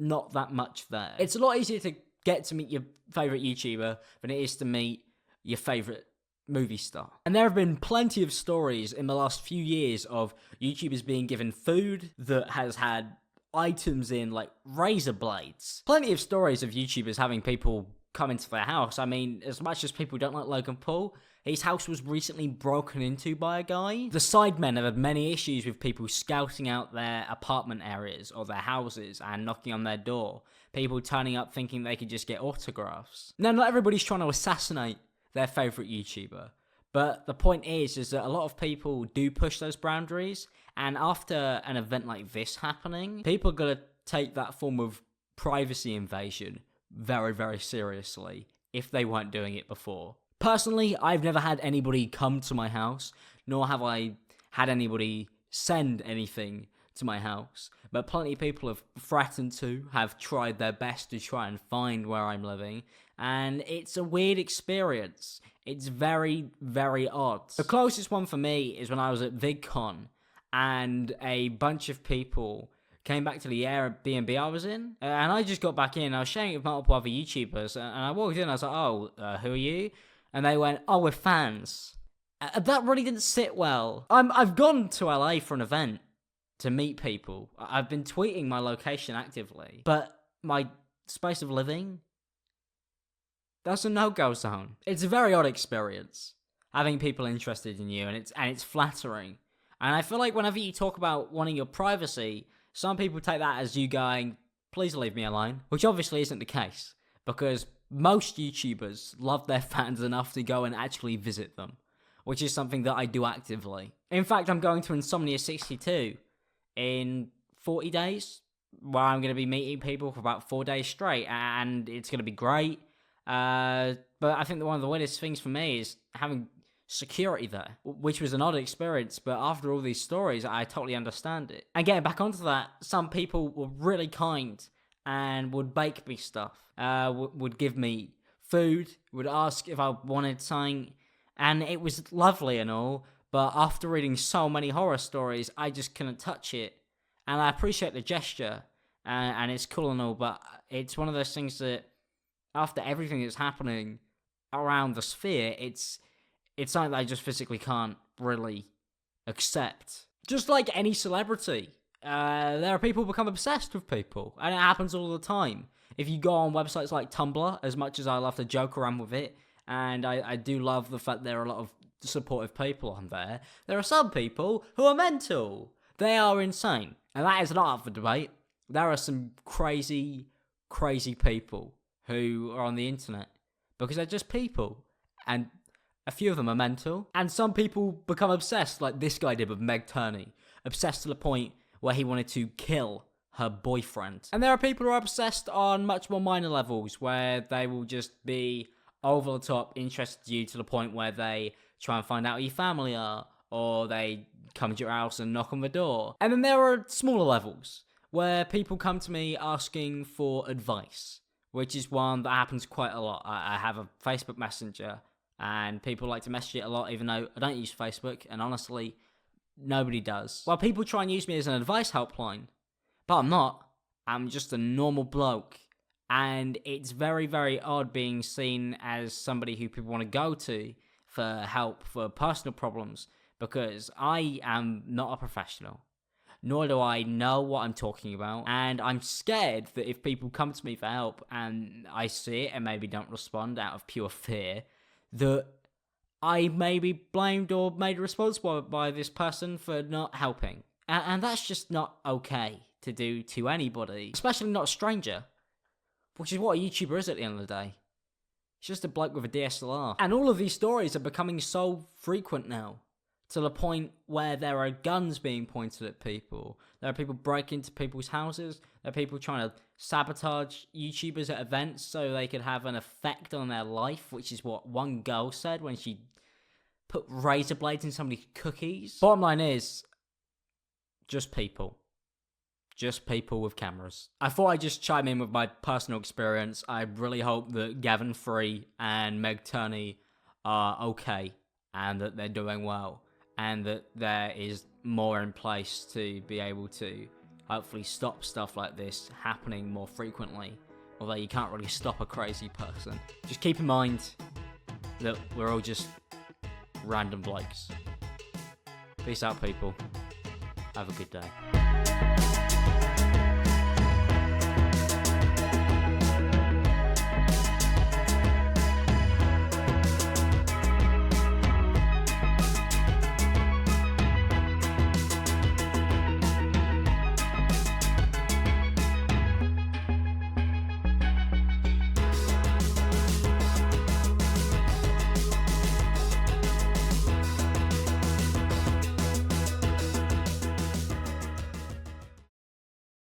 not that much there. It's a lot easier to get to meet your favourite YouTuber than it is to meet your favourite movie star. And there have been plenty of stories in the last few years of YouTubers being given food that has had items in like razor blades. Plenty of stories of YouTubers having people come into their house. I mean, as much as people don't like Logan Paul, his house was recently broken into by a guy. The Sidemen have had many issues with people scouting out their apartment areas or their houses and knocking on their door. People turning up thinking they could just get autographs. Now, not everybody's trying to assassinate their favourite YouTuber, but the point is that a lot of people do push those boundaries, and after an event like this happening, people are going to take that form of privacy invasion very, very seriously if they weren't doing it before. Personally, I've never had anybody come to my house, nor have I had anybody send anything to my house, but plenty of people have threatened to, have tried their best to try and find where I'm living, and it's a weird experience. It's very, very odd. The closest one for me is when I was at VidCon, and a bunch of people came back to the Airbnb I was in, and I just got back in, I was sharing it with multiple other YouTubers, and I walked in, I was like, oh, who are you? And they went, oh, we're fans. That really didn't sit well. I've gone to LA for an event to meet people. I've been tweeting my location actively, but my space of living, that's a no-go zone. It's a very odd experience, having people interested in you, and it's flattering. And I feel like whenever you talk about wanting your privacy, some people take that as you going, please leave me alone, which obviously isn't the case, because most YouTubers love their fans enough to go and actually visit them, which is something that I do actively. In fact, I'm going to Insomnia 62 in 40 days, where I'm going to be meeting people for about 4 days straight, and it's going to be great. But I think that one of the weirdest things for me is having security there, which was an odd experience, but after all these stories, I totally understand it. And getting back onto that, some people were really kind and would bake me stuff, would give me food, would ask if I wanted something, and it was lovely and all, but after reading so many horror stories, I just couldn't touch it. And I appreciate the gesture, and it's cool and all, but it's one of those things that after everything that's happening around the sphere, it's something that I just physically can't really accept. Just like any celebrity, there are people who become obsessed with people, and it happens all the time. If you go on websites like Tumblr, as much as I love to joke around with it, and I do love the fact there are a lot of supportive people on there are some people who are mental. They are insane. And that is not up for debate. There are some crazy, crazy people who are on the internet because they're just people. And a few of them are mental. And some people become obsessed, like this guy did with Meg Turney. Obsessed to the point where he wanted to kill her boyfriend. And there are people who are obsessed on much more minor levels, where they will just be over the top interested in you to the point where they try and find out who your family are, or they come to your house and knock on the door. And then there are smaller levels, where people come to me asking for advice, which is one that happens quite a lot. I have a Facebook Messenger, and people like to message it a lot, even though I don't use Facebook, and honestly, nobody does. Well, people try and use me as an advice helpline, but I'm not. I'm just a normal bloke. And it's very, very odd being seen as somebody who people want to go to for help, for personal problems, because I am not a professional, nor do I know what I'm talking about, and I'm scared that if people come to me for help and I see it and maybe don't respond out of pure fear, that I may be blamed or made responsible by this person for not helping. And that's just not okay to do to anybody, especially not a stranger, which is what a YouTuber is at the end of the day. It's just a bloke with a DSLR. And all of these stories are becoming so frequent now, to the point where there are guns being pointed at people. There are people breaking into people's houses. There are people trying to sabotage YouTubers at events so they could have an effect on their life, which is what one girl said when she put razor blades in somebody's cookies. Bottom line is, just people. Just people with cameras. I thought I'd just chime in with my personal experience. I really hope that Gavin Free and Meg Turney are okay, and that they're doing well, and that there is more in place to be able to hopefully stop stuff like this happening more frequently. Although you can't really stop a crazy person. Just keep in mind that we're all just random blokes. Peace out, people. Have a good day.